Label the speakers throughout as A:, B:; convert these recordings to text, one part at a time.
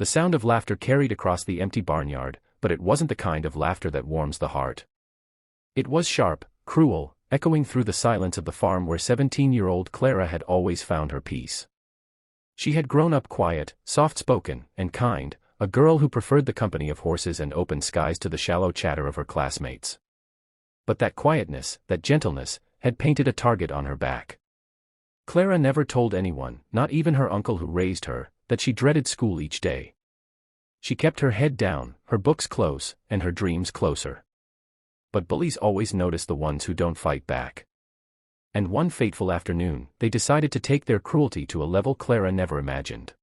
A: The sound of laughter carried across the empty barnyard, but it wasn't the kind of laughter that warms the heart. It was sharp, cruel, echoing through the silence of the farm where 17-year-old Clara had always found her peace. She had grown up quiet, soft-spoken, and kind, a girl who preferred the company of horses and open skies to the shallow chatter of her classmates. But that quietness, that gentleness, had painted a target on her back. Clara never told anyone, not even her uncle who raised her, that she dreaded school each day. She kept her head down, her books close, and her dreams closer. But bullies always notice the ones who don't fight back. And one fateful afternoon, they decided to take their cruelty to a level Clara never imagined.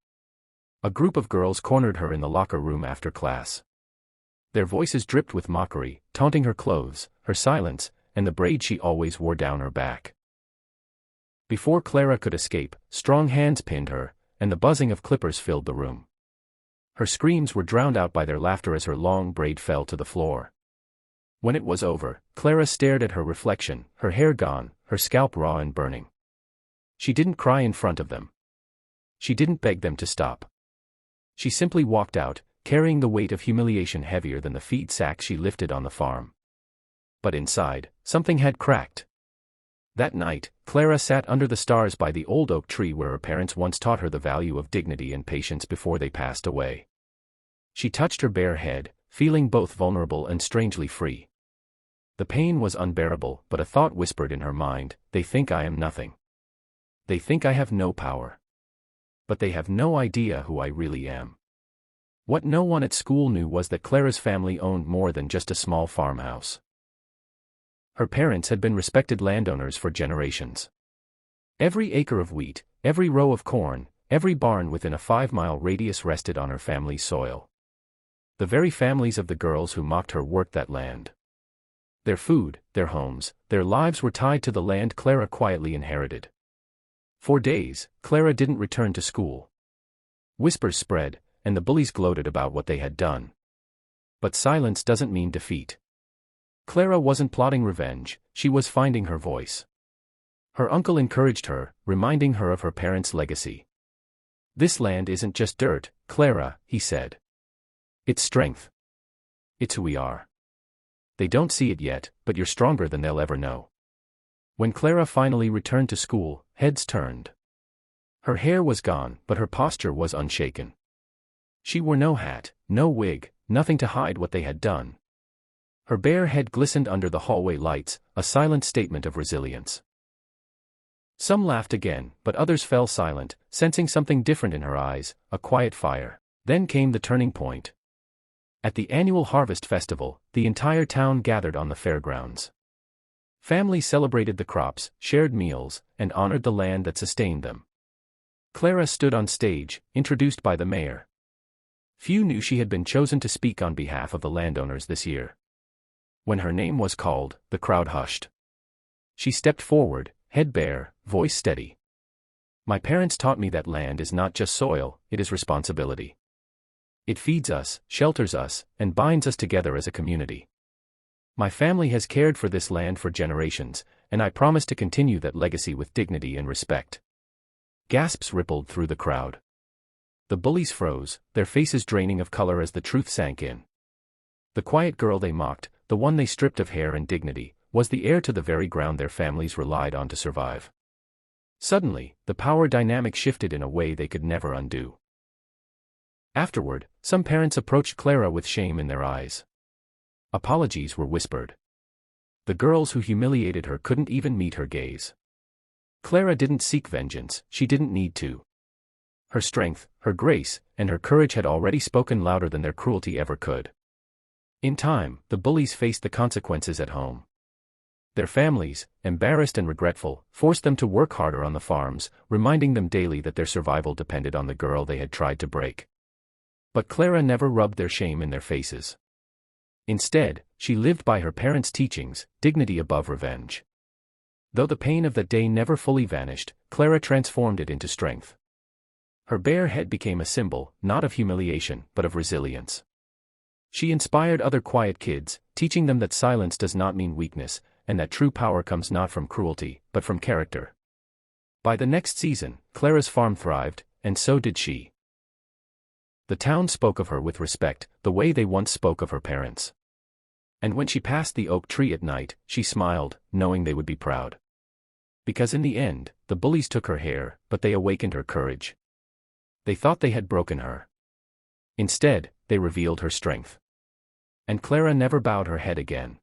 A: A group of girls cornered her in the locker room after class. Their voices dripped with mockery, taunting her clothes, her silence, and the braid she always wore down her back. Before Clara could escape, strong hands pinned her, and the buzzing of clippers filled the room. Her screams were drowned out by their laughter as her long braid fell to the floor. When it was over, Clara stared at her reflection, her hair gone, her scalp raw and burning. She didn't cry in front of them. She didn't beg them to stop. She simply walked out, carrying the weight of humiliation heavier than the feed sack she lifted on the farm. But inside, something had cracked. That night, Clara sat under the stars by the old oak tree where her parents once taught her the value of dignity and patience before they passed away. She touched her bare head, feeling both vulnerable and strangely free. The pain was unbearable, but a thought whispered in her mind, "They think I am nothing. They think I have no power. But they have no idea who I really am." What no one at school knew was that Clara's family owned more than just a small farmhouse. Her parents had been respected landowners for generations. Every acre of wheat, every row of corn, every barn within a 5-mile radius rested on her family's soil. The very families of the girls who mocked her worked that land. Their food, their homes, their lives were tied to the land Clara quietly inherited. For days, Clara didn't return to school. Whispers spread, and the bullies gloated about what they had done. But silence doesn't mean defeat. Clara wasn't plotting revenge, she was finding her voice. Her uncle encouraged her, reminding her of her parents' legacy. "This land isn't just dirt, Clara," he said. "It's strength. It's who we are. They don't see it yet, but you're stronger than they'll ever know." When Clara finally returned to school, heads turned. Her hair was gone, but her posture was unshaken. She wore no hat, no wig, nothing to hide what they had done. Her bare head glistened under the hallway lights, a silent statement of resilience. Some laughed again, but others fell silent, sensing something different in her eyes, a quiet fire. Then came the turning point. At the annual Harvest Festival, the entire town gathered on the fairgrounds. Families celebrated the crops, shared meals, and honored the land that sustained them. Clara stood on stage, introduced by the mayor. Few knew she had been chosen to speak on behalf of the landowners this year. When her name was called, the crowd hushed. She stepped forward, head bare, voice steady. "My parents taught me that land is not just soil, it is responsibility. It feeds us, shelters us, and binds us together as a community. My family has cared for this land for generations, and I promise to continue that legacy with dignity and respect." Gasps rippled through the crowd. The bullies froze, their faces draining of color as the truth sank in. The quiet girl they mocked, the one they stripped of hair and dignity, was the heir to the very ground their families relied on to survive. Suddenly, the power dynamic shifted in a way they could never undo. Afterward, some parents approached Clara with shame in their eyes. Apologies were whispered. The girls who humiliated her couldn't even meet her gaze. Clara didn't seek vengeance, she didn't need to. Her strength, her grace, and her courage had already spoken louder than their cruelty ever could. In time, the bullies faced the consequences at home. Their families, embarrassed and regretful, forced them to work harder on the farms, reminding them daily that their survival depended on the girl they had tried to break. But Clara never rubbed their shame in their faces. Instead, she lived by her parents' teachings, dignity above revenge. Though the pain of that day never fully vanished, Clara transformed it into strength. Her bare head became a symbol, not of humiliation, but of resilience. She inspired other quiet kids, teaching them that silence does not mean weakness, and that true power comes not from cruelty, but from character. By the next season, Clara's farm thrived, and so did she. The town spoke of her with respect, the way they once spoke of her parents. And when she passed the oak tree at night, she smiled, knowing they would be proud. Because in the end, the bullies took her hair, but they awakened her courage. They thought they had broken her. Instead, they revealed her strength. And Clara never bowed her head again.